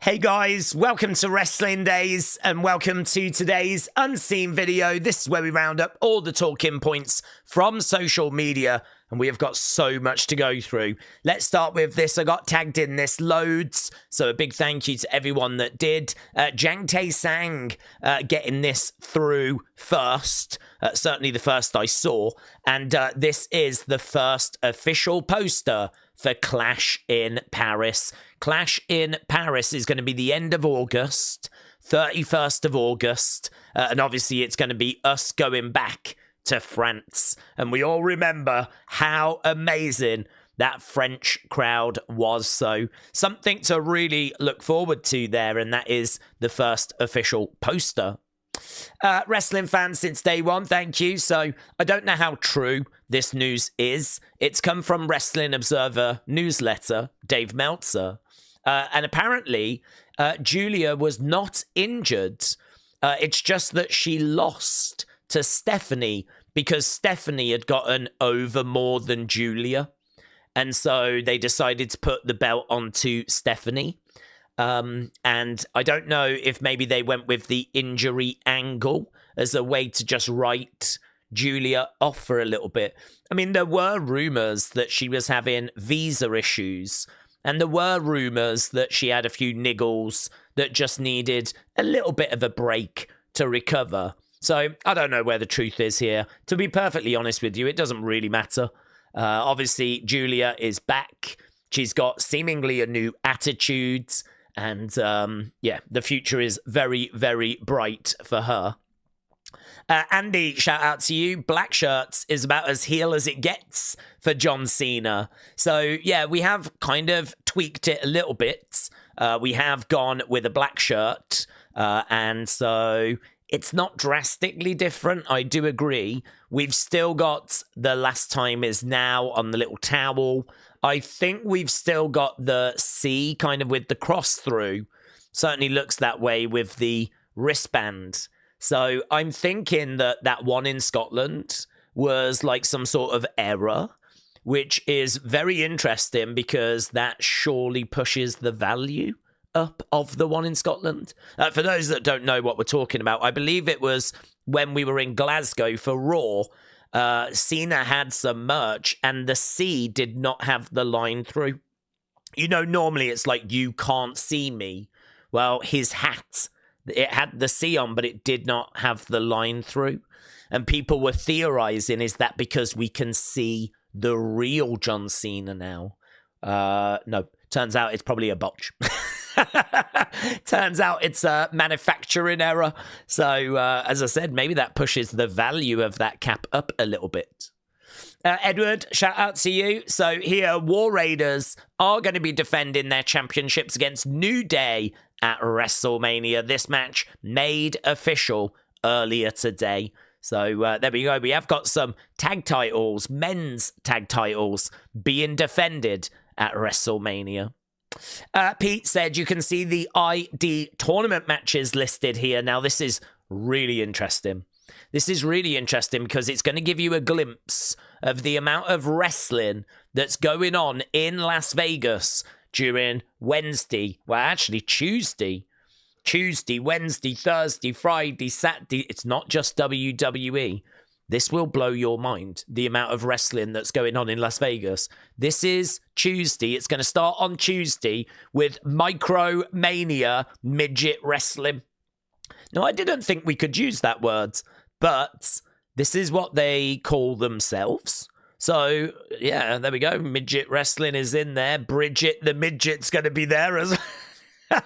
Hey guys, welcome to Wrestling Days and welcome to today's unseen video. This is where we round up all the talking points from social media and we have got so much to go through. Let's start with this. I got tagged in this loads, so a big thank you to everyone that did. Jang Tae Sang getting this through first, certainly the first I saw, and this is the first official poster for Clash in Paris. Clash in Paris is going to be the end of August, 31st of August, and obviously it's going to be us going back to France. And we all remember how amazing that French crowd was. So something to really look forward to there, and that is the first official poster. Wrestling fans since day one, thank you. So I don't know how true this news is. It's come from Wrestling Observer newsletter, Dave Meltzer. And apparently, Giulia was not injured. It's just that she lost to Stephanie because Stephanie had gotten over more than Giulia. And so they decided to put the belt onto Stephanie. And I don't know if maybe they went with the injury angle as a way to just write Giulia off for a little bit. I mean, there were rumors that she was having visa issues, and there were rumors that she had a few niggles that just needed a little bit of a break to recover. So I don't know where the truth is here. To be perfectly honest with you, it doesn't really matter. Obviously, Giulia is back. She's got seemingly a new attitude. And, yeah, the future is very, very bright for her. Andy, shout out to you. Black shirts is about as heel as it gets for John Cena. So, yeah, we have kind of tweaked it a little bit. We have gone with a black shirt. And so it's not drastically different. I do agree. We've still got the last time is now on the little towel. I think we've still got the C kind of with the cross through. Certainly looks that way with the wristband. So I'm thinking that that one in Scotland was like some sort of error, which is very interesting because that surely pushes the value up of the one in Scotland. For those that don't know what we're talking about, I believe it was when we were in Glasgow for Raw. Cena had some merch and the C did not have the line through. You know, normally it's like, you can't see me. Well, his hat, it had the C on, but it did not have the line through. And people were theorizing, is that because we can see the real John Cena now? No, turns out it's probably a botch. Turns out it's a manufacturing error. So, as I said, maybe that pushes the value of that cap up a little bit. Edward, shout out to you. So here, War Raiders are going to be defending their championships against New Day at WrestleMania. This match made official earlier today. So there we go. We have got some tag titles, men's tag titles, being defended at WrestleMania. Pete said you can see the ID tournament matches listed here. Now, this is really interesting. This is really interesting because it's going to give you a glimpse of the amount of wrestling that's going on in Las Vegas during Wednesday. Well, actually, Tuesday, Wednesday, Thursday, Friday, Saturday. It's not just WWE. This will blow your mind, the amount of wrestling that's going on in Las Vegas. This is Tuesday. It's going to start on Tuesday with Micromania Midget Wrestling. Now, I didn't think we could use that word, but this is what they call themselves. So, yeah, there we go. Midget Wrestling is in there. Bridget the Midget's going to be there as well.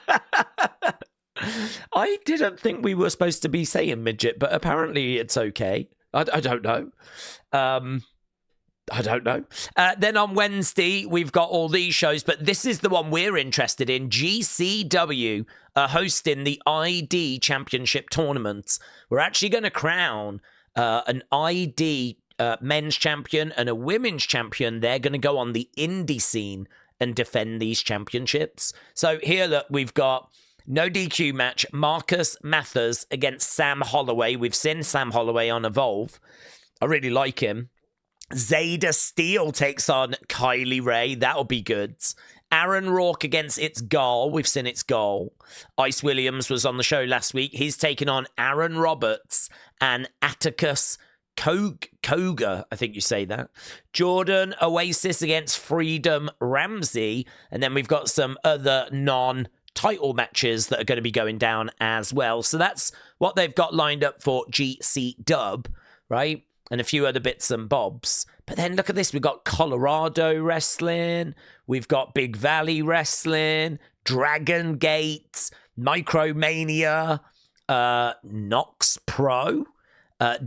I didn't think we were supposed to be saying midget, but apparently it's okay. I don't know. I don't know. Then on Wednesday, we've got all these shows, but this is the one we're interested in. GCW are hosting the ID Championship Tournament. We're actually going to crown an ID men's champion and a women's champion. They're going to go on the indie scene and defend these championships. So here, look, we've got no DQ match, Marcus Mathers against Sam Holloway. We've seen Sam Holloway on Evolve. I really like him. Zayda Steele takes on Kylie Ray. That'll be good. Aaron Rourke against It's Gall. We've seen It's Gall. Ice Williams was on the show last week. He's taking on Aaron Roberts and Atticus Koga, I think you say that. Jordan Oasis against Freedom Ramsey. And then we've got some other non-title matches that are going to be going down as well. So that's what they've got lined up for GC Dub, right? And a few other bits and bobs. But then look at this. We've got Colorado Wrestling. We've got Big Valley Wrestling. Dragon Gate. Micromania. Knox Pro.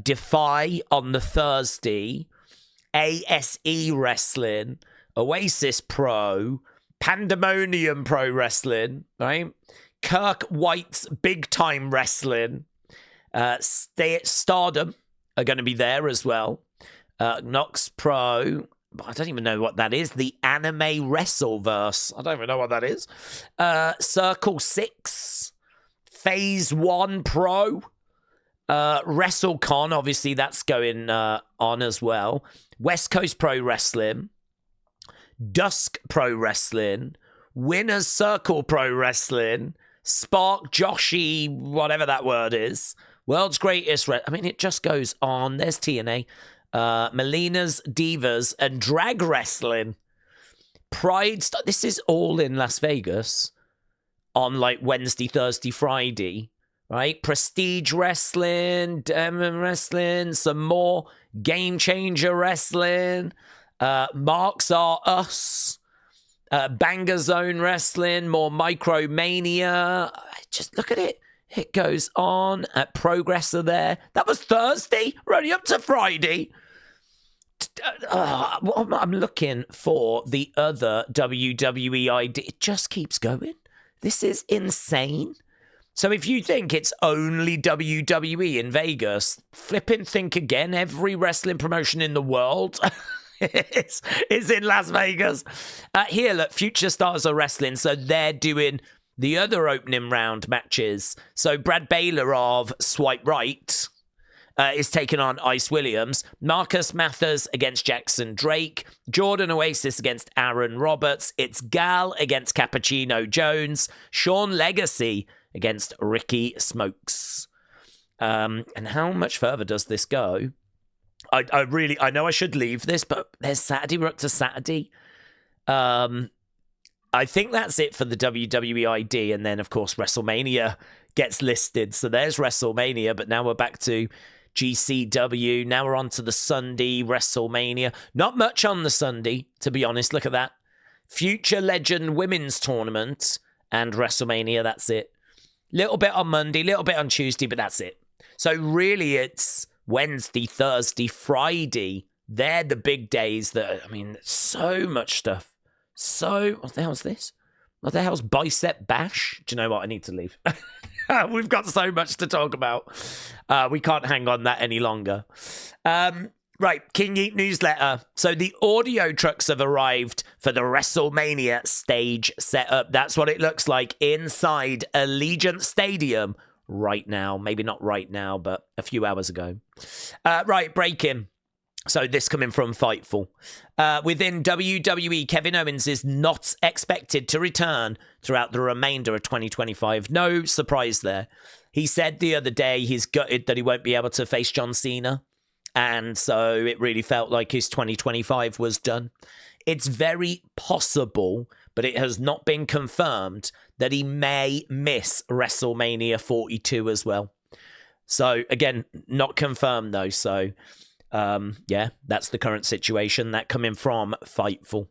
Defy on the Thursday. ASE Wrestling. Oasis Pro. Pandemonium Pro Wrestling. Right? Kirk White's Big Time Wrestling. Stardom are going to be there as well. Knox Pro, I don't even know what that is. The Anime Wrestleverse. I don't even know what that is. Circle 6. Phase 1 Pro. WrestleCon, obviously that's going on as well. West Coast Pro Wrestling. Dusk Pro Wrestling. Winners Circle Pro Wrestling. Spark Joshi, whatever that word is. World's Greatest... I mean, it just goes on. There's TNA. Melina's Divas and Drag Wrestling. Pride... This is all in Las Vegas on, like, Wednesday, Thursday, Friday, right? Prestige Wrestling, Diamond Wrestling, some more Game Changer Wrestling, Marks Are Us, Banger Zone Wrestling, more Micromania. Just look at it. It goes on. Progress are there. That was Thursday. We're only up to Friday. I'm looking for the other WWE ID. It just keeps going. This is insane. So if you think it's only WWE in Vegas, flip and think again. Every wrestling promotion in the world is in Las Vegas. Here, look, Future Stars are wrestling. So they're doing the other opening round matches. So Brad Baylor of Swipe Right is taking on Ice Williams. Marcus Mathers against Jackson Drake. Jordan Oasis against Aaron Roberts. It's Gal against Cappuccino Jones. Sean Legacy against Ricky Smokes. And how much further does this go? I know I should leave this, but there's Saturday. We're up to Saturday. I think that's it for the WWE ID. And then, of course, WrestleMania gets listed. So there's WrestleMania, but now we're back to GCW. Now we're on to the Sunday WrestleMania. Not much on the Sunday, to be honest. Look at that. Future Legend Women's Tournament and WrestleMania. That's it. Little bit on Monday, little bit on Tuesday, but that's it. So really it's Wednesday, Thursday, Friday. They're the big days that, I mean, so much stuff. So, what the hell's this? What the hell's Bicep Bash? Do you know what? I need to leave. We've got so much to talk about. We can't hang on that any longer. Right, King Yeet newsletter. So the audio trucks have arrived for the WrestleMania stage setup. That's what it looks like inside Allegiant Stadium right now. Maybe not right now, but a few hours ago. Right, breaking. So this coming from Fightful. Within WWE, Kevin Owens is not expected to return throughout the remainder of 2025. No surprise there. He said the other day he's gutted that he won't be able to face John Cena. And so it really felt like his 2025 was done. It's very possible, but it has not been confirmed, that he may miss WrestleMania 42 as well. So again, not confirmed though. So yeah, that's the current situation. That coming from Fightful.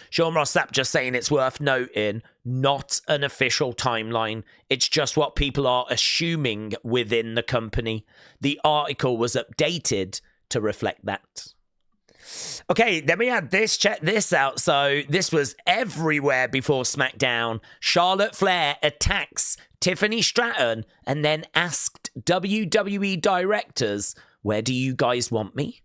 Sean Ross Sapp just saying it's worth noting, not an official timeline. It's just what people are assuming within the company. The article was updated to reflect that. Okay, then we had this. Check this out. So this was everywhere before SmackDown. Charlotte Flair attacks Tiffany Stratton and then asked WWE directors, "Where do you guys want me?"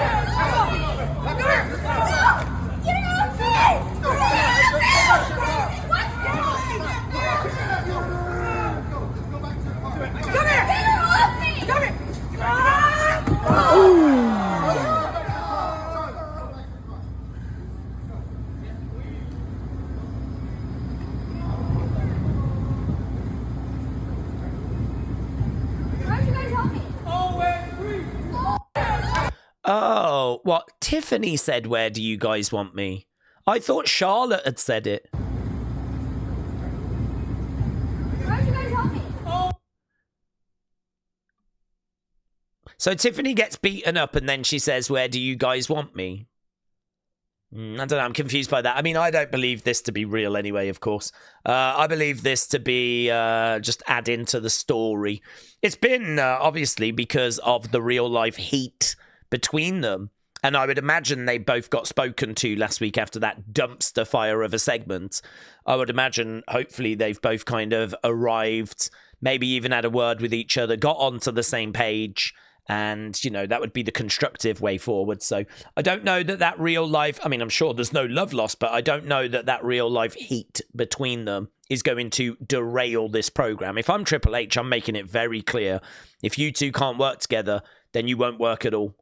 Oh, what? Tiffany said, where do you guys want me? I thought Charlotte had said it. Where'd you guys want me? So Tiffany gets beaten up and then she says, where do you guys want me? I don't know, I'm confused by that. I mean, I don't believe this to be real anyway, of course. I believe this to be just add into the story. It's been, obviously, because of the real-life heat between them. And I would imagine they both got spoken to last week after that dumpster fire of a segment. I would imagine, hopefully, they've both kind of arrived, maybe even had a word with each other, got onto the same page. And, you know, that would be the constructive way forward. So I don't know that real life, I mean, I'm sure there's no love lost, but I don't know that real life heat between them is going to derail this program. If I'm Triple H, I'm making it very clear. If you two can't work together, then you won't work at all.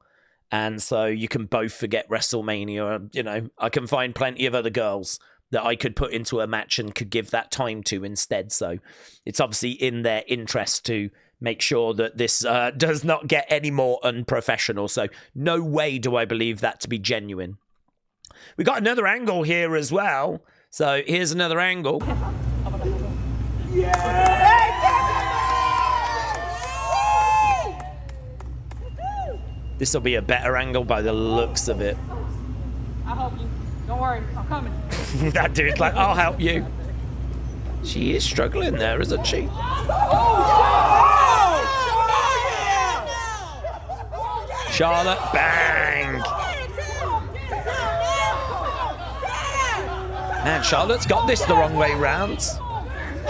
And so you can both forget WrestleMania. You know, I can find plenty of other girls that I could put into a match and could give that time to instead. So it's obviously in their interest to make sure that this does not get any more unprofessional. So no way do I believe that to be genuine. We got another angle here as well. So here's another angle. This will be a better angle by the looks of it. I'll help you. Don't worry, I'm coming. That dude's like, I'll help you. She is struggling there, isn't she? Charlotte, bang! Man, Charlotte's got this the wrong way round.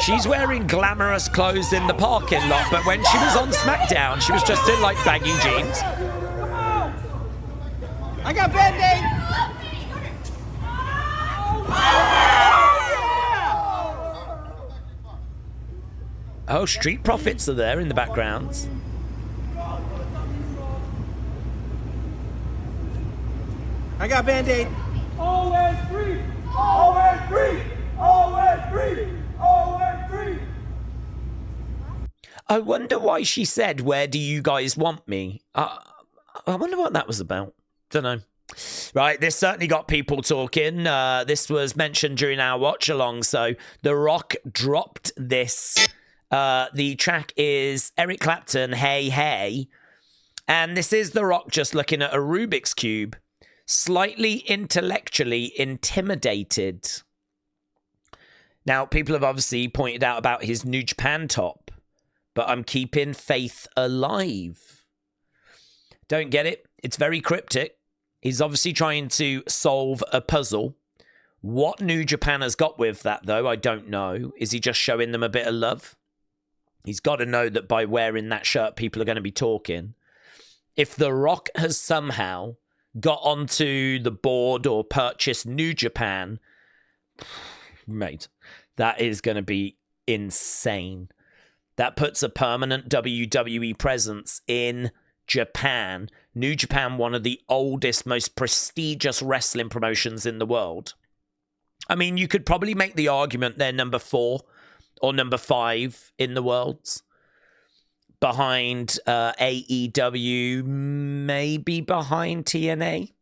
She's wearing glamorous clothes in the parking lot, but when she was on SmackDown, she was just in, like, baggy jeans. I got Band-Aid! Oh, Street Profits are there in the background. I got Band-Aid. Always free! Always free! Always free! Always free! I wonder why she said, where do you guys want me? I wonder what that was about. Don't know. Right, this certainly got people talking. This was mentioned during our watch along. So The Rock dropped this. The track is Eric Clapton, Hey Hey. And this is The Rock just looking at a Rubik's Cube, slightly intellectually intimidated. Now, people have obviously pointed out about his New Japan top, but I'm keeping faith alive. Don't get it. It's very cryptic. He's obviously trying to solve a puzzle. What New Japan has got with that, though, I don't know. Is he just showing them a bit of love? He's got to know that by wearing that shirt, people are going to be talking. If The Rock has somehow got onto the board or purchased New Japan, mate, that is going to be insane. That puts a permanent WWE presence in Japan. New Japan, one of the oldest, most prestigious wrestling promotions in the world. I mean, you could probably make the argument they're number 4 or number 5 in the world. Behind AEW, maybe behind TNA.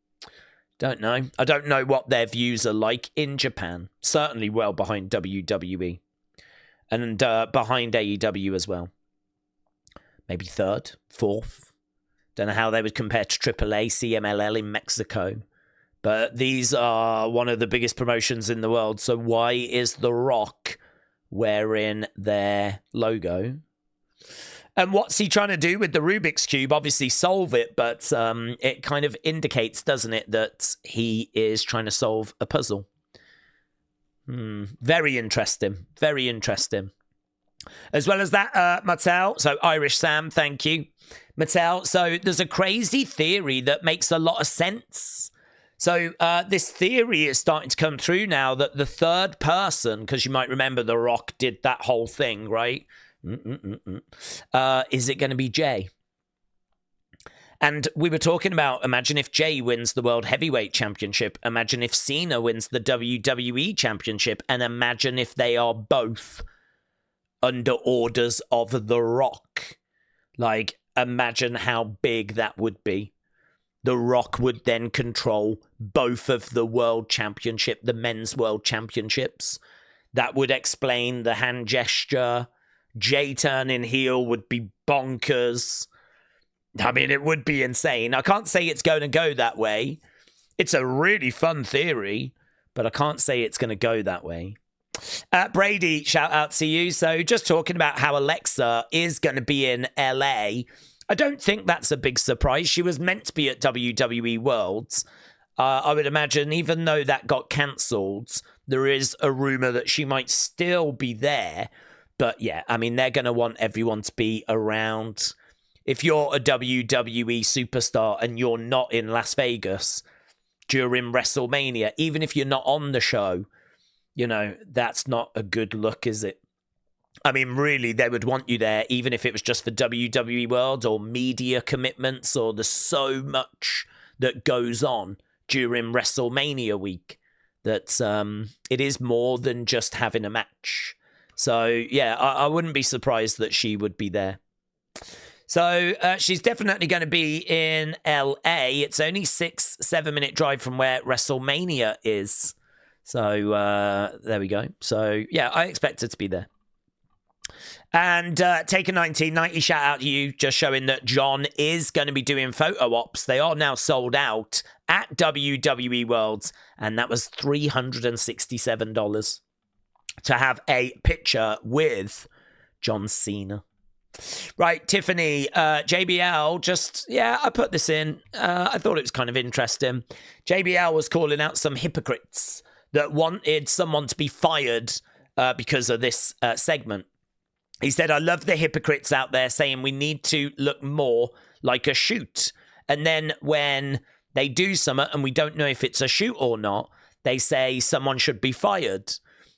Don't know. I don't know what their views are like in Japan. Certainly well behind WWE. And behind AEW as well. Maybe 3rd, 4th. Don't know how they would compare to AAA, CMLL in Mexico. But these are one of the biggest promotions in the world. So why is The Rock wearing their logo? And what's he trying to do with the Rubik's Cube? Obviously solve it, but it kind of indicates, doesn't it, that he is trying to solve a puzzle. Very interesting. Very interesting. As well as that, Mattel. So Irish Sam, thank you. Mattel. So there's a crazy theory that makes a lot of sense. So this theory is starting to come through now that the third person, because you might remember The Rock did that whole thing, right? Is it going to be Jey? And we were talking about, imagine if Jey wins the World Heavyweight Championship. Imagine if Cena wins the WWE Championship. And imagine if they are both under orders of The Rock. Like, imagine how big that would be. The Rock would then control both of the world championship, the men's world championships. That would explain the hand gesture. Jey turning heel would be bonkers. I mean, it would be insane. I can't say it's going to go that way. It's a really fun theory, but I can't say it's going to go that way. Brady, shout out to you. So just talking about how Alexa is going to be in LA. I don't think that's a big surprise. She was meant to be at WWE Worlds. I would imagine, even though that got cancelled, there is a rumor that she might still be there. But yeah, I mean, they're going to want everyone to be around. If you're a WWE superstar and you're not in Las Vegas during WrestleMania, even if you're not on the show, you know, that's not a good look, is it? I mean, really, they would want you there, even if it was just for WWE World or media commitments, or there's so much that goes on during WrestleMania week that it is more than just having a match. So, yeah, I wouldn't be surprised that she would be there. So, she's definitely going to be in LA. It's only 6-7 minute drive from where WrestleMania is. So, there we go. So, yeah, I expect her to be there. And Taker 1990, shout out to you, just showing that John is going to be doing photo ops. They are now sold out at WWE Worlds, and that was $367 to have a picture with John Cena. Right, Tiffany, JBL, just, yeah, I put this in. I thought it was kind of interesting. JBL was calling out some hypocrites that wanted someone to be fired because of this segment. He said, I love the hypocrites out there saying we need to look more like a shoot. And then when they do something and we don't know if it's a shoot or not, they say someone should be fired.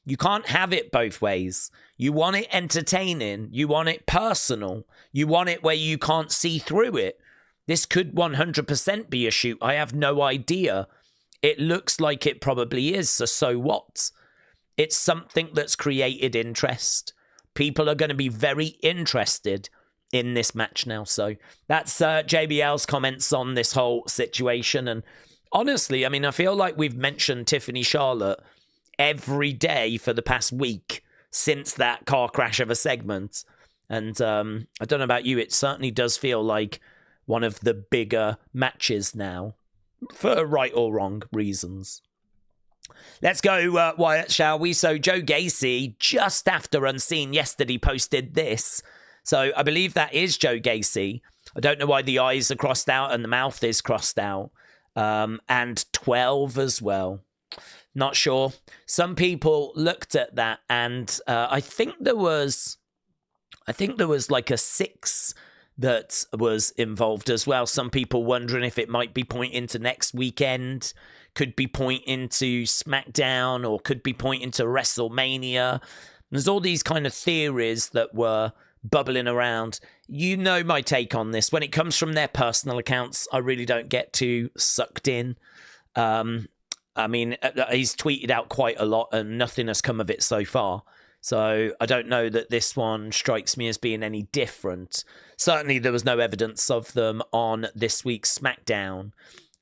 You can't have it both ways. You want it entertaining. You want it personal. You want it where you can't see through it. This could 100% be a shoot. I have no idea. It looks like it probably is, so what? It's something that's created interest. People are going to be very interested in this match now. So that's JBL's comments on this whole situation. And honestly, I mean, I feel like we've mentioned Tiffany Charlotte every day for the past week since that car crash of a segment. And I don't know about you, it certainly does feel like one of the bigger matches now, for right or wrong reasons. Let's go, Wyatt, shall we? So Joe Gacy, just after Unseen yesterday, posted this. So I believe that is Joe Gacy. I don't know why the eyes are crossed out and the mouth is crossed out. And 12 as well. Not sure. Some people looked at that and I think there was like a 6 that was involved as well. Some people wondering if it might be pointing to next weekend, could be pointing to SmackDown, or could be pointing to WrestleMania. There's all these kind of theories that were bubbling around. You know my take on this. When it comes from their personal accounts, I really don't get too sucked in. I mean, he's tweeted out quite a lot and nothing has come of it so far. So I don't know that this one strikes me as being any different. Certainly there was no evidence of them on this week's SmackDown.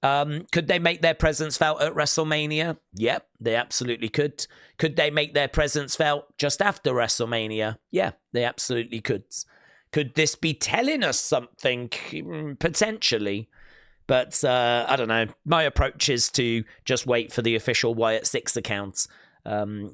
Could they make their presence felt at WrestleMania? Yep, they absolutely could. Could they make their presence felt just after WrestleMania? Yeah, they absolutely could. Could this be telling us something? Potentially. But I don't know. My approach is to just wait for the official Wyatt 6 account.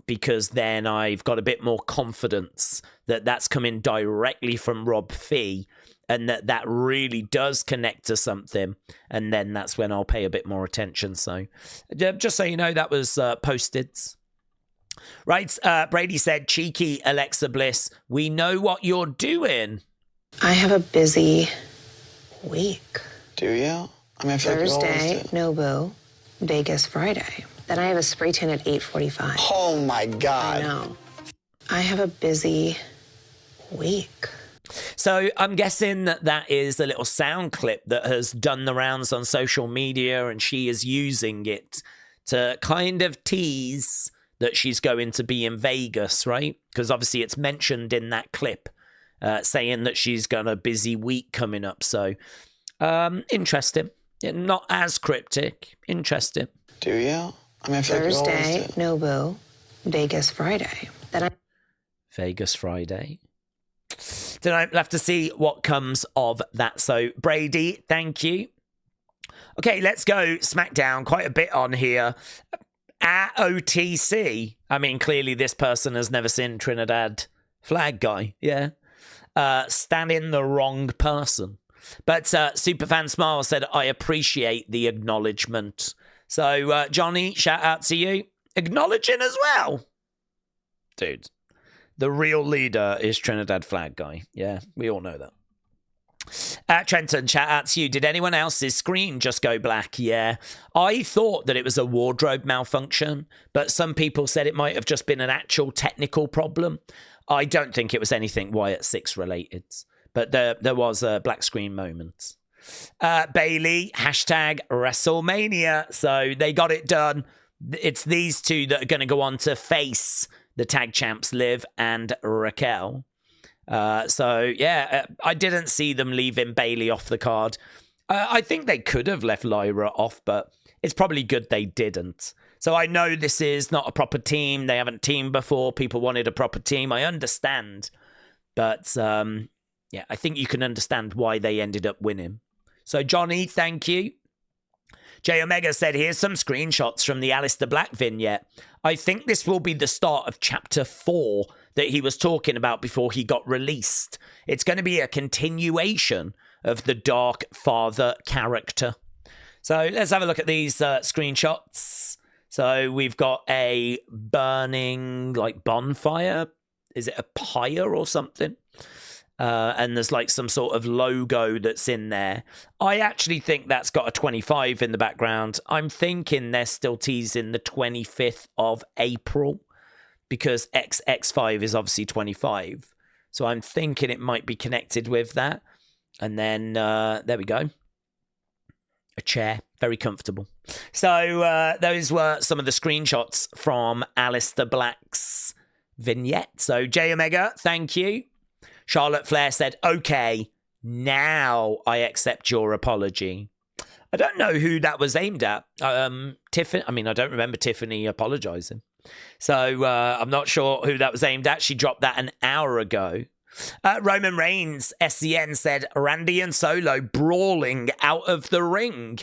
Because then I've got a bit more confidence that that's coming directly from Rob Fee and that really does connect to something. And then that's when I'll pay a bit more attention. So just so you know, that was posted. Right. Brady said, cheeky Alexa Bliss, we know what you're doing. I have a busy week. Do you? I mean, I feel Thursday, like Nobu. Vegas Friday. Then I have a spray tan at 8:45. Oh my God. I know. I have a busy week. So I'm guessing that is a little sound clip that has done the rounds on social media, and she is using it to kind of tease that she's going to be in Vegas, right? Because obviously it's mentioned in that clip saying that she's got a busy week coming up. So interesting. Yeah, not as cryptic. Interesting. Do you? I mean, I feel like you always Thursday, did. Nobu. Vegas Friday. Then I Vegas Friday. Then I'll have to see what comes of that. So, Brady, thank you. Okay, let's go SmackDown. Quite a bit on here. At OTC. I mean, clearly this person has never seen Trinidad Flag Guy. Yeah. Standing the wrong person. But Superfan Smile said, I appreciate the acknowledgement. So, Johnny, shout out to you. Acknowledging as well. Dude, the real leader is Trinidad Flag Guy. Yeah, we all know that. Trenton, shout out to you. Did anyone else's screen just go black? Yeah. I thought that it was a wardrobe malfunction, but some people said it might have just been an actual technical problem. I don't think it was anything WYATT 6 related, but there was a black screen moment. Bayley, hashtag Wrestlemania. So they got it done. It's these two that are going to go on to face the tag champs, Liv and Raquel. So, yeah, I didn't see them leaving Bayley off the card. I think they could have left Lyra off, but it's probably good they didn't. So I know this is not a proper team. They haven't teamed before. People wanted a proper team. I understand. But, yeah, I think you can understand why they ended up winning. So, Johnny, thank you. J Omega said, here's some screenshots from the Aleister Black vignette. I think this will be the start of chapter 4 that he was talking about before he got released. It's going to be a continuation of the Dark Father character. So let's have a look at these screenshots. So we've got a burning, like, bonfire. Is it a pyre or something? And there's like some sort of logo that's in there. I actually think that's got a 25 in the background. I'm thinking they're still teasing the 25th of April because XX5 is obviously 25. So I'm thinking it might be connected with that. And then there we go. A chair, very comfortable. So those were some of the screenshots from Aleister Black's vignette. So J Omega, thank you. Charlotte Flair said, okay, now I accept your apology. I don't know who that was aimed at. Tiffany. I mean, I don't remember Tiffany apologizing. So I'm not sure who that was aimed at. She dropped that an hour ago. Roman Reigns, SCN, said, Randy and Solo brawling out of the ring.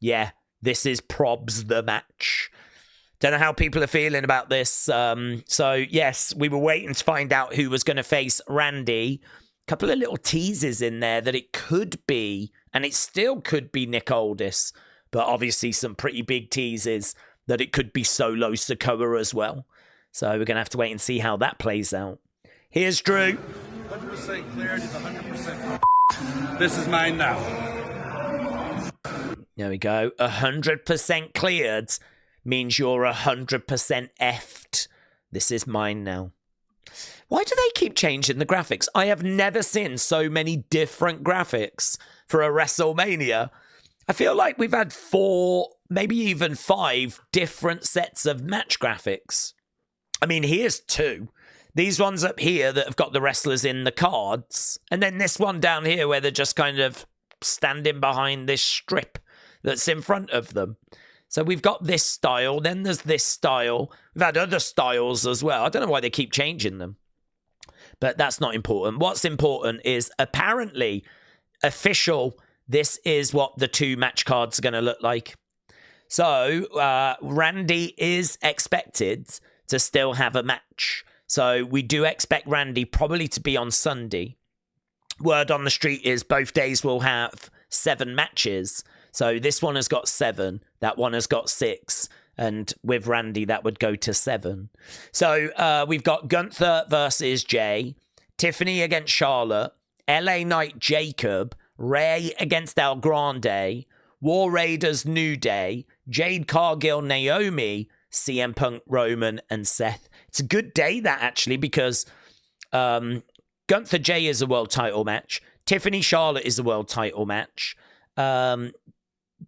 Yeah, this is probs the match. Don't know how people are feeling about this. So, yes, we were waiting to find out who was going to face Randy. A couple of little teases in there that it could be, and it still could be Nick Aldis, but obviously some pretty big teases that it could be Solo Sikoa as well. So we're going to have to wait and see how that plays out. Here's Drew. 100% cleared is 100%. This is mine now. There we go. 100% cleared means you're 100% effed. This is mine now. Why do they keep changing the graphics? I have never seen so many different graphics for a WrestleMania. I feel like we've had 4, maybe even 5 different sets of match graphics. I mean, here's 2. These ones up here that have got the wrestlers in the cards. And then this one down here where they're just kind of standing behind this strip that's in front of them. So we've got this style, then there's this style. We've had other styles as well. I don't know why they keep changing them. But that's not important. What's important is apparently official, this is what the 2 match cards are going to look like. So Randy is expected to still have a match. So we do expect Randy probably to be on Sunday. Word on the street is both days will have 7 matches. So this one has got 7, that one has got 6, and with Randy that would go to 7. So we've got Gunther versus Jey, Tiffany against Charlotte, LA Knight Jacob, Rey against El Grande, War Raiders New Day, Jade Cargill Naomi, CM Punk Roman, and Seth. It's a good day that actually because Gunther Jey is a world title match, Tiffany Charlotte is a world title match.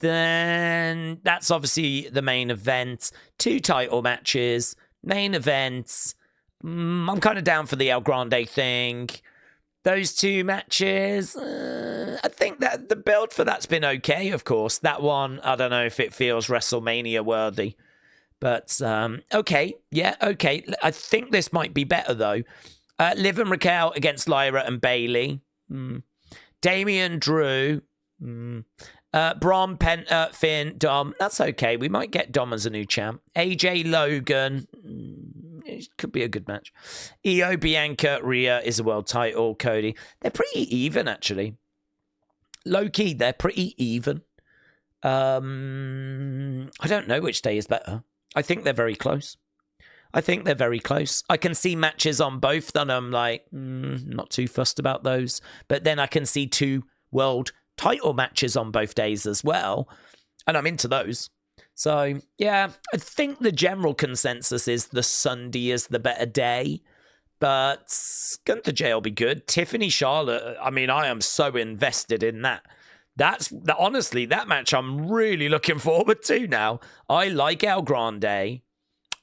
Then that's obviously the main event. 2 title matches, main events. I'm kind of down for the El Grande thing. Those two matches, I think that the build for that's been okay, of course. That one, I don't know if it feels WrestleMania worthy. But, okay. Yeah, okay. I think this might be better, though. Liv and Raquel against Lyra and Bayley. Damian, Drew. Braun, Penta, Finn, Dom. That's okay. We might get Dom as a new champ. AJ, Logan. It could be a good match. Io, Bianca, Rhea is a world title. Cody. They're pretty even, actually. Low-key, they're pretty even. I don't know which day is better. I think they're very close. I can see matches on both, and I'm like, not too fussed about those. But then I can see 2 world title matches on both days as well, and I'm into those. So, yeah, I think the general consensus is the Sunday is the better day. But Gunther Jay will be good. Tiffany Charlotte, I mean, I am so invested in that. Honestly, that match I'm really looking forward to now. I like El Grande.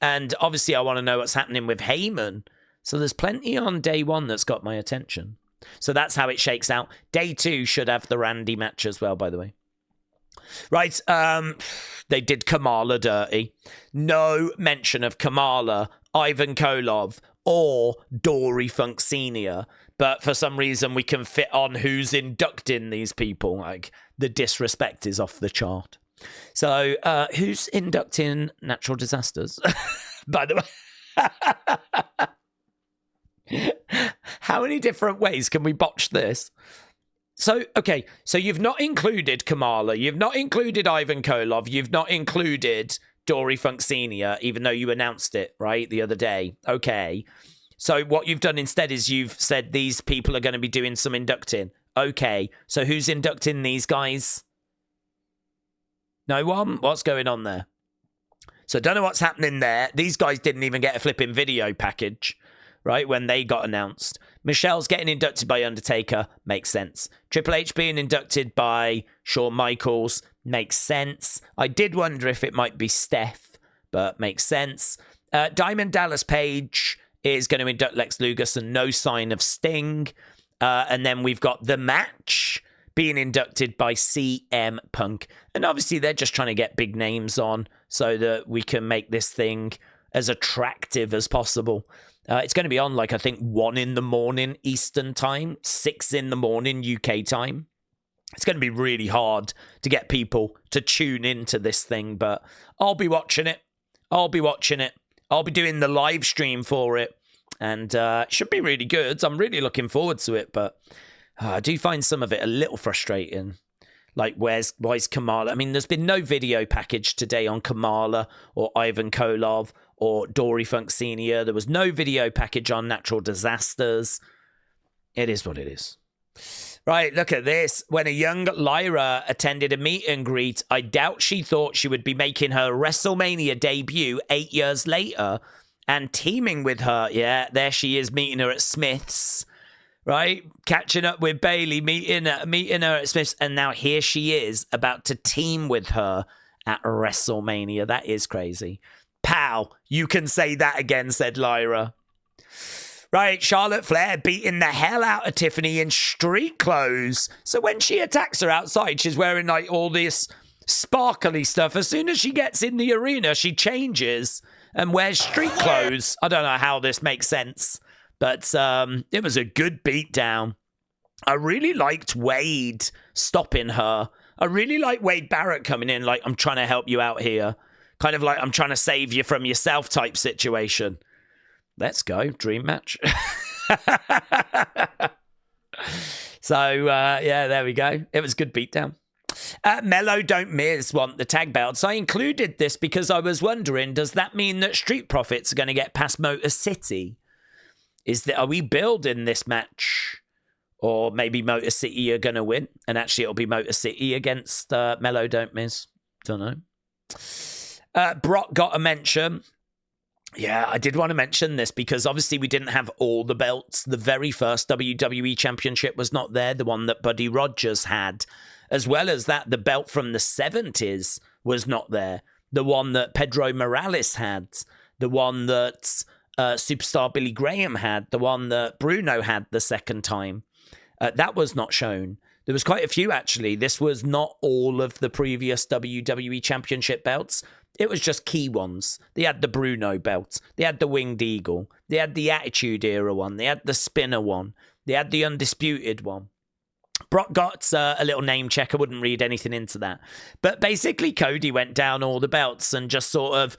And obviously, I want to know what's happening with Heyman. So there's plenty on day 1 that's got my attention. So that's how it shakes out. Day 2 should have the Randy match as well, by the way. Right, they did Kamala dirty. No mention of Kamala, Ivan Koloff, or Dory Funk Sr. But for some reason, we can fit on who's inducting these people. Like, the disrespect is off the chart. So, who's inducting natural disasters? By the way, how many different ways can we botch this? So, okay, so you've not included Kamala, you've not included Ivan Koloff, you've not included Dory Funk Sr., even though you announced it, right, the other day. Okay, so what you've done instead is you've said these people are going to be doing some inducting. Okay, so who's inducting these guys? No one? What's going on there? So don't know what's happening there. These guys didn't even get a flipping video package, right, when they got announced. Michelle's getting inducted by Undertaker. Makes sense. Triple H being inducted by Shawn Michaels. Makes sense. I did wonder if it might be Steph, but makes sense. Diamond Dallas Page is going to induct Lex Luger, so no sign of Sting. And then we've got the match being inducted by CM Punk. And obviously they're just trying to get big names on so that we can make this thing as attractive as possible. It's going to be on, like, I think 1 in the morning Eastern time, 6 in the morning UK time. It's going to be really hard to get people to tune into this thing, but I'll be watching it. I'll be doing the live stream for it, and it should be really good. I'm really looking forward to it, but I do find some of it a little frustrating. Like, why's Kamala? I mean, there's been no video package today on Kamala or Ivan Koloff or Dory Funk Sr. There was no video package on natural disasters. It is what it is. Right, look at this. When a young Lyra attended a meet and greet, I doubt she thought she would be making her WrestleMania debut 8 years later and teaming with her. Yeah, there she is, meeting her at Smith's. Right, catching up with Bayley, meeting her at Smith's, and now here she is about to team with her at WrestleMania. That is crazy. Pow, you can say that again, said Lyra. Right, Charlotte Flair beating the hell out of Tiffany in street clothes. So when she attacks her outside, she's wearing like all this sparkly stuff. As soon as she gets in the arena, she changes and wears street clothes. I don't know how this makes sense. But it was a good beatdown. I really liked Wade stopping her. I really like Wade Barrett coming in like, I'm trying to help you out here. Kind of like, I'm trying to save you from yourself type situation. Let's go. Dream match. So, yeah, there we go. It was a good beatdown. Melo Don't Miz want the tag belts. I included this because I was wondering, does that mean that Street Profits are going to get past Motor City? Are we building this match? Or maybe Motor City are going to win, and actually it'll be Motor City against Melo Don't Miz. Don't know. Brock got a mention. Yeah, I did want to mention this because obviously we didn't have all the belts. The very first WWE Championship was not there, the one that Buddy Rogers had. As well as that, the belt from the 70s was not there. The one that Pedro Morales had. The one that Superstar Billy Graham had, the one that Bruno had the second time. That was not shown. There was quite a few, actually. This was not all of the previous WWE Championship belts. It was just key ones. They had the Bruno belt. They had the Winged Eagle. They had the Attitude Era one. They had the Spinner one. They had the Undisputed one. Brock got a little name check. I wouldn't read anything into that. But basically, Cody went down all the belts and just sort of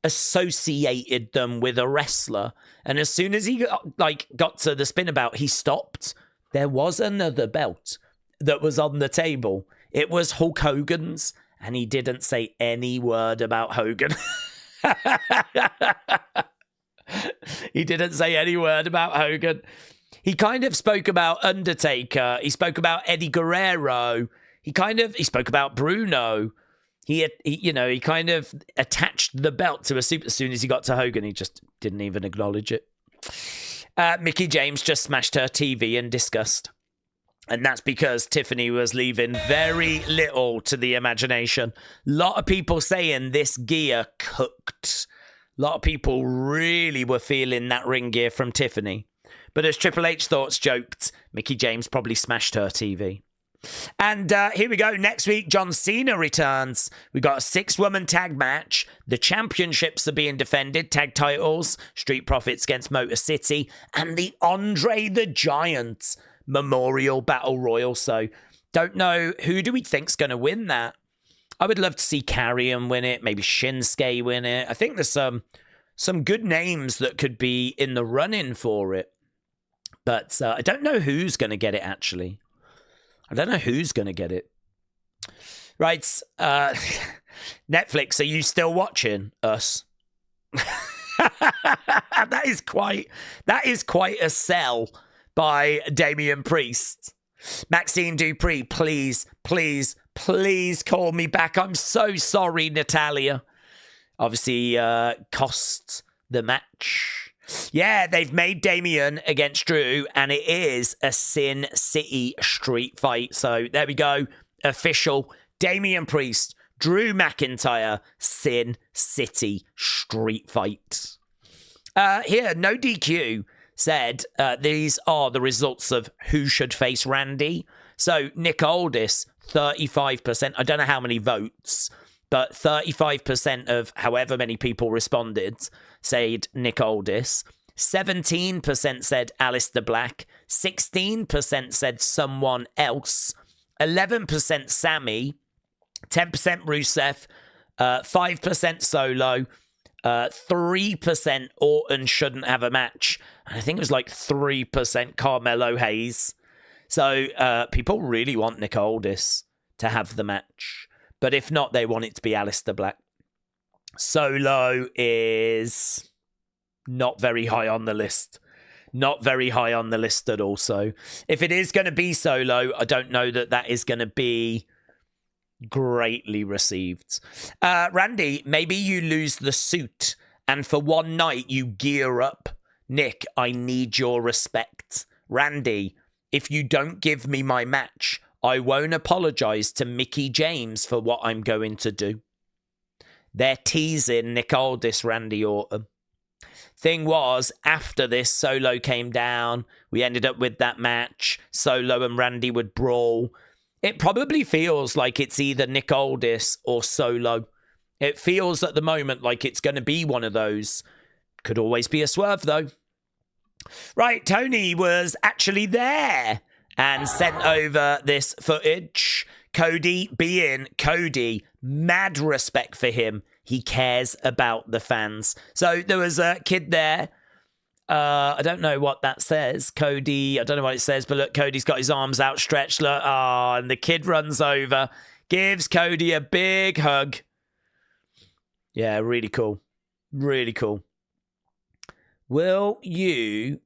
associated them with a wrestler. And as soon as he got to the Spinner belt, he stopped. There was another belt that was on the table. It was Hulk Hogan's, and he didn't say any word about Hogan. He didn't say any word about Hogan. He kind of spoke about Undertaker. He spoke about Eddie Guerrero. He spoke about Bruno. He kind of attached the belt to a super. As soon as he got to Hogan, he just didn't even acknowledge it. Mickie James just smashed her TV in disgust. And that's because Tiffany was leaving very little to the imagination. A lot of people saying this gear cooked. A lot of people really were feeling that ring gear from Tiffany. But as Triple H Thoughts joked, Mickie James probably smashed her TV. And here we go. Next week, John Cena returns. We got a 6-woman tag match. The championships are being defended. Tag titles. Street Profits against Motor City. And the Andre the Giant Memorial Battle Royal. So, don't know. Who do we think's going to win that? I would love to see Karrion win it. Maybe Shinsuke win it. I think there's some good names that could be in the run-in for it. But I don't know who's going to get it, actually. I don't know who's going to get it. Right. Netflix, are you still watching us? That is quite a sell by Damian Priest. Maxxine Dupree, please call me back. I'm so sorry, Natalya. Obviously, cost the match. Yeah, they've made Damian against Drew, and it is a Sin City street fight. So there we go. Official Damian Priest, Drew McIntyre, Sin City street fight. Here, No DQ said these are the results of who should face Randy. So Nick Aldis, 35%. I don't know how many votes, but 35% of however many people responded said Nick Aldis. 17% said Aleister Black. 16% said someone else. 11% Sammy. 10% Rusev. 5% Solo. 3% Orton shouldn't have a match. And I think it was like 3% Carmelo Hayes. So people really want Nick Aldis to have the match. But if not, they want it to be Aleister Black. Solo is not very high on the list. Not very high on the list at all. So if it is going to be Solo, I don't know that is going to be greatly received. Randy, maybe you lose the suit and for one night you gear up. Nick, I need your respect. Randy, if you don't give me my match, I won't apologize to Mickie James for what I'm going to do. They're teasing Nick Aldis, Randy Orton. Thing was, after this, Solo came down. We ended up with that match. Solo and Randy would brawl. It probably feels like it's either Nick Aldis or Solo. It feels at the moment like it's going to be one of those. Could always be a swerve, though. Right, Tony was actually there and sent over this footage. Cody being Cody. Mad respect for him. He cares about the fans. So there was a kid there. I don't know what that says. Cody, I don't know what it says, but look, Cody's got his arms outstretched. Look, and the kid runs over, gives Cody a big hug. Yeah, really cool. Really cool. Will you,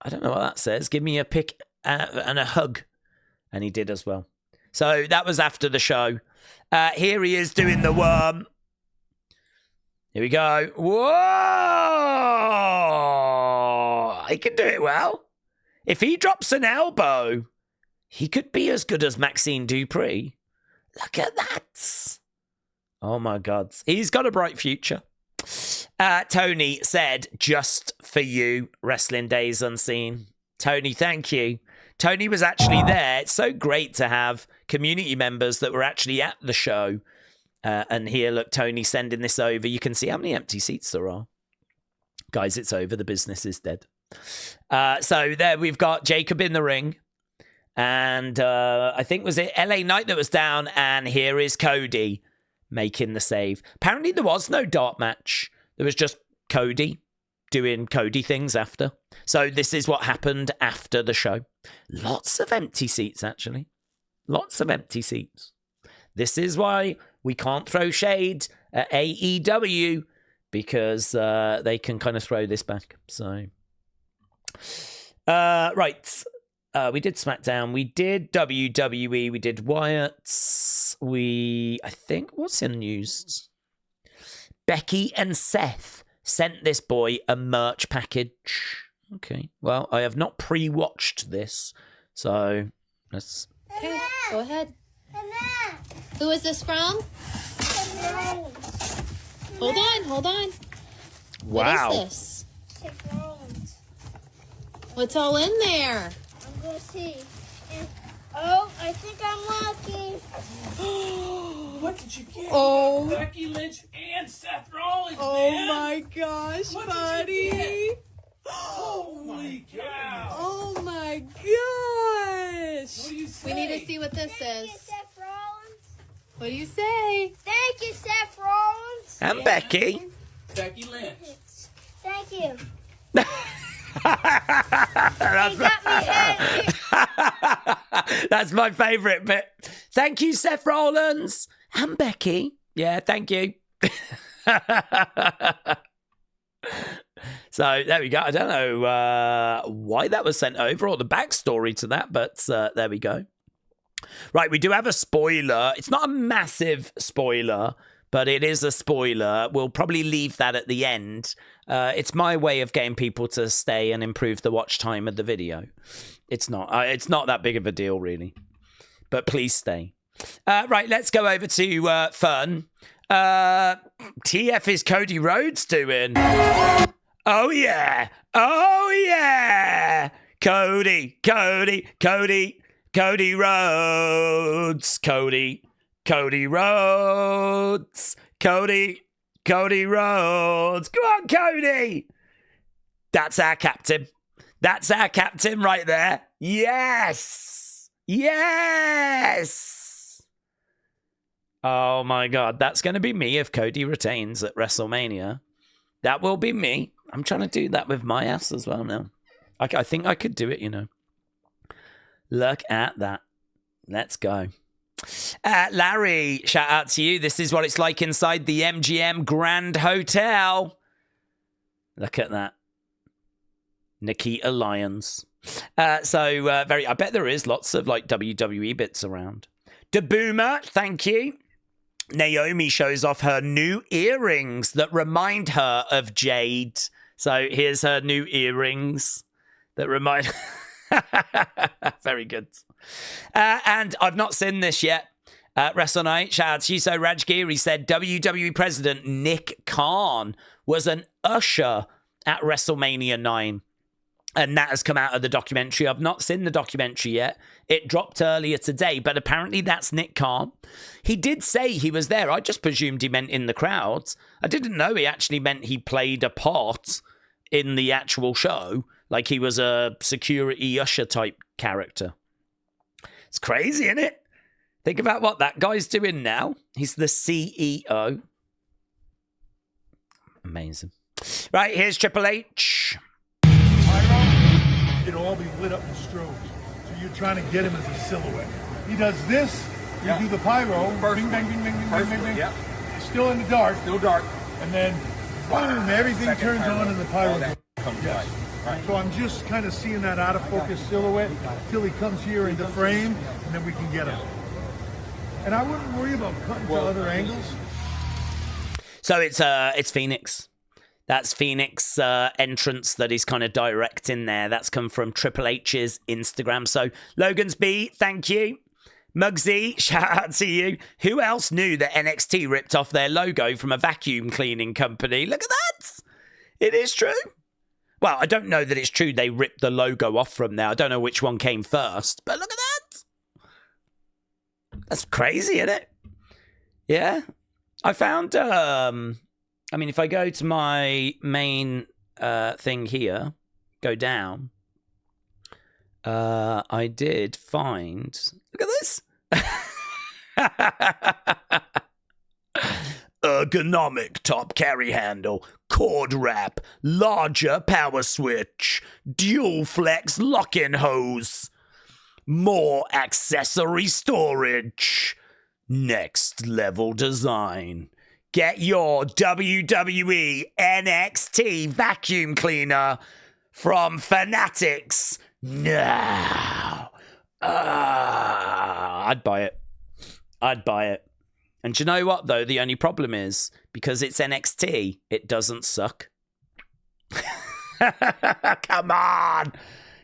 I don't know what that says, give me a pic and a hug? And he did as well. So that was after the show. Here he is doing the worm. Here we go. Whoa! He can do it well. If he drops an elbow, he could be as good as Maxxine Dupree. Look at that. Oh my God. He's got a bright future. Tony said, just for you, Wrestling Days Unseen. Tony, thank you. Tony was actually there. It's so great to have community members that were actually at the show. And here, look, Tony sending this over. You can see how many empty seats there are. Guys, it's over. The business is dead. So there we've got Jacob in the ring. And I think, was it LA Knight that was down? And here is Cody making the save. Apparently there was no dark match. There was just Cody doing Cody things after. So this is what happened after the show. Lots of empty seats, actually. Lots of empty seats. This is why we can't throw shade at AEW, because they can kind of throw this back. So, right. We did SmackDown. We did WWE. We did WYATT. I think, what's in the news? Becky and Seth sent this boy a merch package. Okay. Well, I have not pre-watched this, so let's... Okay, go ahead. Who is this from? Hold on. Wow. What is this? What's all in there? I'm gonna see. Oh, I think I'm lucky. What did you get? Oh. Becky Lynch and Seth Rollins, Oh man. my gosh, What did you buddy. get? Holy cow. Oh my What gosh. do you say? We need to see what this Thank you, is. Seth Rollins. What do you say? Thank you, Seth Rollins. And Becky. Becky Lynch. Thank you. That's, You got me angry. That's my favourite bit. Thank you, Seth Rollins. And Becky. Yeah, thank you. So there we go. I don't know why that was sent over or the backstory to that, but there we go. Right, we do have a spoiler. It's not a massive spoiler, but it is a spoiler. We'll probably leave that at the end. It's my way of getting people to stay and improve the watch time of the video. It's not that big of a deal, really. But please stay. Right, let's go over to fun. TF is Cody Rhodes doing? Oh, yeah. Oh, yeah. Cody Rhodes. Cody Rhodes. Cody Rhodes. Go on, Cody. That's our captain. That's our captain right there. Yes. Yes. Oh, my God. That's going to be me if Cody retains at WrestleMania. That will be me. I'm trying to do that with my ass as well now. I think I could do it, you know. Look at that. Let's go. Larry, shout out to you. This is what it's like inside the MGM Grand Hotel. Look at that. Nikita Lyons. I bet there is lots of like WWE bits around. DeBoomer, thank you. Naomi shows off her new earrings that remind her of Jade. So here's her new earrings that remind... Very good. And I've not seen this yet. Wrestle Night, shout out to you. So Rajgiri said WWE President Nick Khan was an usher at WrestleMania 9. And that has come out of the documentary. I've not seen the documentary yet. It dropped earlier today, but apparently that's Nick Khan. He did say he was there. I just presumed he meant in the crowds. I didn't know he actually meant he played a part in the actual show, like he was a security usher type character. It's crazy, isn't it? Think about what that guy's doing now. He's the CEO. Amazing. Right, here's Triple H. It'll all be lit up in strobes. So you're trying to get him as a silhouette. He does this, you do the pyro, bing, bang, bing, bing, bing, bing, bing, bing. Yep. It's still in the dark. Still dark. And then, boom, everything Second turns pyro. on and the pyro All that comes. Right. Right. So I'm just kind of seeing that out of focus silhouette till he comes here into frame, and then we can get him. And I wouldn't worry about cutting to other angles. So it's Phoenix. That's Phoenix entrance that he's kind of directing there. That's come from Triple H's Instagram. So Logan's B, thank you. Muggsy, shout out to you. Who else knew that NXT ripped off their logo from a vacuum cleaning company? Look at that. It is true. Well, I don't know that it's true they ripped the logo off from there. I don't know which one came first, but look at that. That's crazy, isn't it? Yeah. I found, I mean, if I go to my main thing here, go down, I did find, look at this. Ergonomic top carry handle, cord wrap, larger power switch, dual flex lock-in hose, more accessory storage, next level design. Get your WWE NXT vacuum cleaner from Fanatics now. I'd buy it. I'd buy it. And do you know what, though? The only problem is, because it's NXT, it doesn't suck. Come on.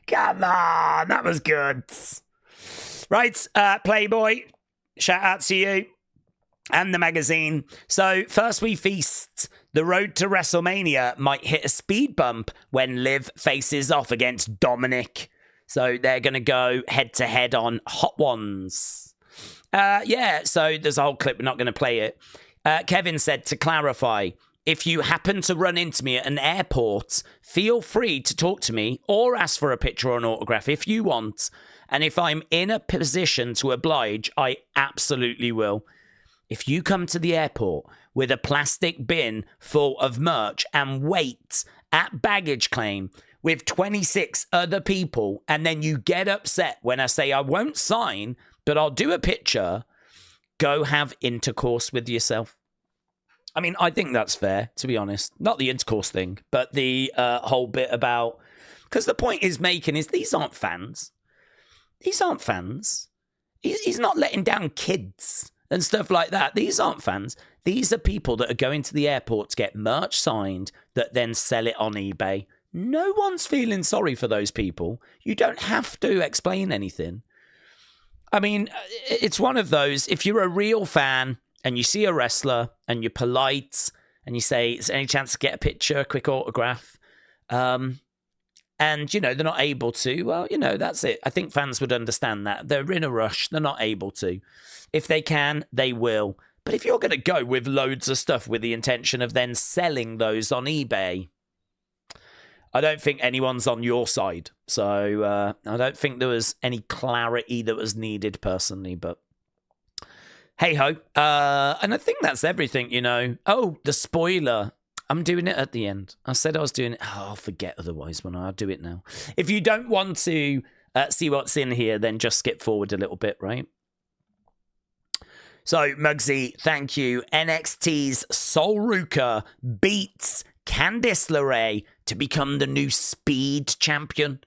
Come on. That was good. Right, Playboy, shout out to you. And the magazine. So, first we feast. The road to WrestleMania might hit a speed bump when Liv faces off against Dominic. So, they're going to go head-to-head on Hot Ones. Yeah, so there's a whole clip. We're not going to play it. Kevin said, to clarify, if you happen to run into me at an airport, feel free to talk to me or ask for a picture or an autograph if you want. And if I'm in a position to oblige, I absolutely will. If you come to the airport with a plastic bin full of merch and wait at baggage claim with 26 other people, and then you get upset when I say I won't sign, but I'll do a picture, go have intercourse with yourself. I mean, I think that's fair, to be honest. Not the intercourse thing, but the whole bit about... Because the point he's making is these aren't fans. These aren't fans. He's not letting down kids and stuff like that. These aren't fans. These are people that are going to the airport to get merch signed that then sell it on eBay. No one's feeling sorry for those people. You don't have to explain anything. I mean, it's one of those, if you're a real fan and you see a wrestler and you're polite and you say, is there any chance to get a picture, a quick autograph? And, you know, they're not able to. Well, you know, that's it. I think fans would understand that. They're in a rush. They're not able to. If they can, they will. But if you're going to go with loads of stuff with the intention of then selling those on eBay, I don't think anyone's on your side. So I don't think there was any clarity that was needed personally, but hey-ho. And I think that's everything, you know. Oh, the spoiler. I'm doing it at the end. I said I was doing it. Oh, I'll forget otherwise when I'll do it now. If you don't want to see what's in here, then just skip forward a little bit, right? So, Muggsy, thank you. NXT's Sol Ruka beats Candice LeRae to become the new Speed Champion.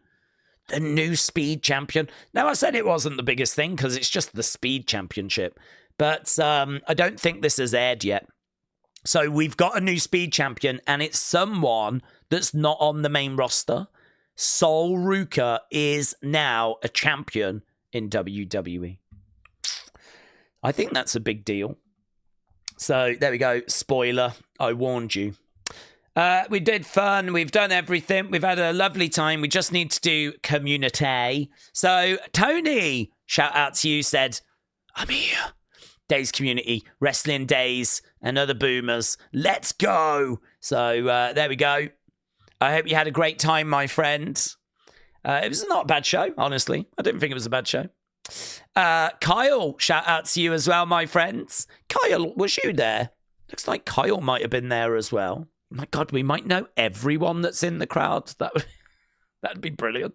The new Speed Champion. Now, I said it wasn't the biggest thing because it's just the Speed Championship. But I don't think this has aired yet. So we've got a new Speed Champion, and it's someone that's not on the main roster. Sol Ruka is now a champion in WWE. I think that's a big deal. So there we go. Spoiler. I warned you. We did fun. We've done everything. We've had a lovely time. We just need to do community. So Tony, shout out to you, said, I'm here. Days Community, Wrestling Days, and other boomers. Let's go. So there we go. I hope you had a great time, my friend. It was not a bad show, honestly. I didn't think it was a bad show. Kyle, shout out to you as well, my friends. Kyle, was you there? Looks like Kyle might have been there as well. My God, we might know everyone that's in the crowd. That'd be brilliant.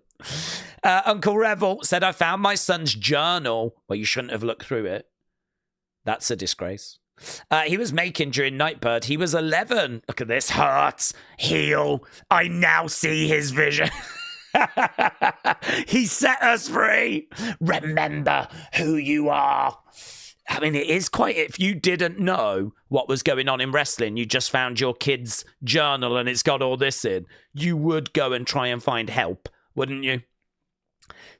Uncle Revel said, I found my son's journal. Well, you shouldn't have looked through it. That's a disgrace. He was making during Nightbird. He was 11. Look at this. Heart. Heal. I now see his vision. He set us free. Remember who you are. I mean, it is quite... If you didn't know what was going on in wrestling, you just found your kid's journal and it's got all this in, you would go and try and find help, wouldn't you?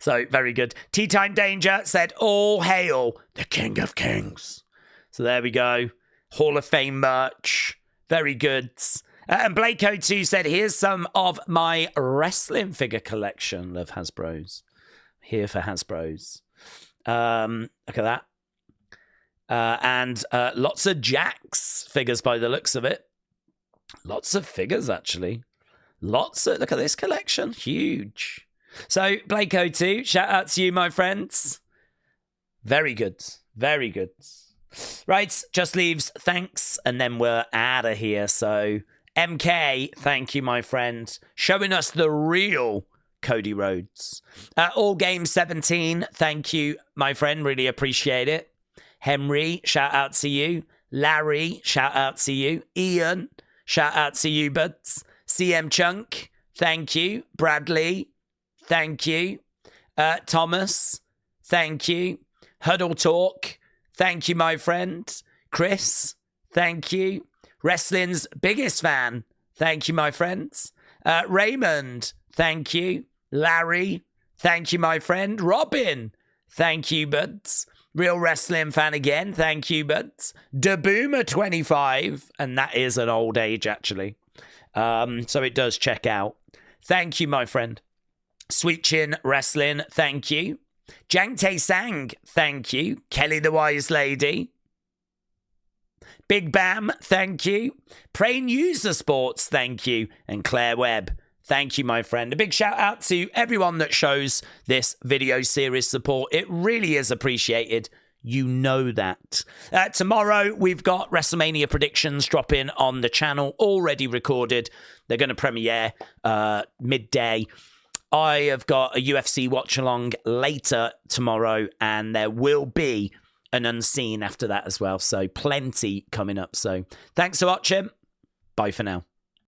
So, very good. Tea Time Danger said, all hail the King of Kings. So, there we go. Hall of Fame merch. Very good. And Blake02 said, here's some of my wrestling figure collection of Hasbro's. Here for Hasbro's. Look at that. And lots of Jax figures by the looks of it. Lots of figures, actually. Lots of... Look at this collection. Huge. So, Blake02, shout out to you, my friends. Very good. Very good. Right, just leaves thanks, and then we're out of here. So, MK, thank you, my friend. Showing us the real Cody Rhodes. All Game 17, thank you, my friend. Really appreciate it. Henry, shout out to you. Larry, shout out to you. Ian, shout out to you, buds. CM Chunk, thank you. Bradley, thank you. Thomas, thank you. Huddle Talk, thank you, my friend. Chris, thank you. Wrestling's biggest fan, thank you, my friends. Raymond, thank you. Larry, thank you, my friend. Robin, thank you, buds. Real Wrestling fan again, thank you, buds. DeBoomer25, and that is an old age, actually. So it does check out. Thank you, my friend. Sweet Chin Wrestling, thank you. Jang Tae Sang, thank you. Kelly the Wise Lady. Big Bam, thank you. Prain User Sports, thank you. And Claire Webb, thank you, my friend. A big shout out to everyone that shows this video series support. It really is appreciated. You know that. Tomorrow, we've got WrestleMania predictions dropping on the channel, already recorded. They're going to premiere midday. I have got a UFC watch-along later tomorrow, and there will be an unseen after that as well. So plenty coming up. So thanks for watching. Bye for now.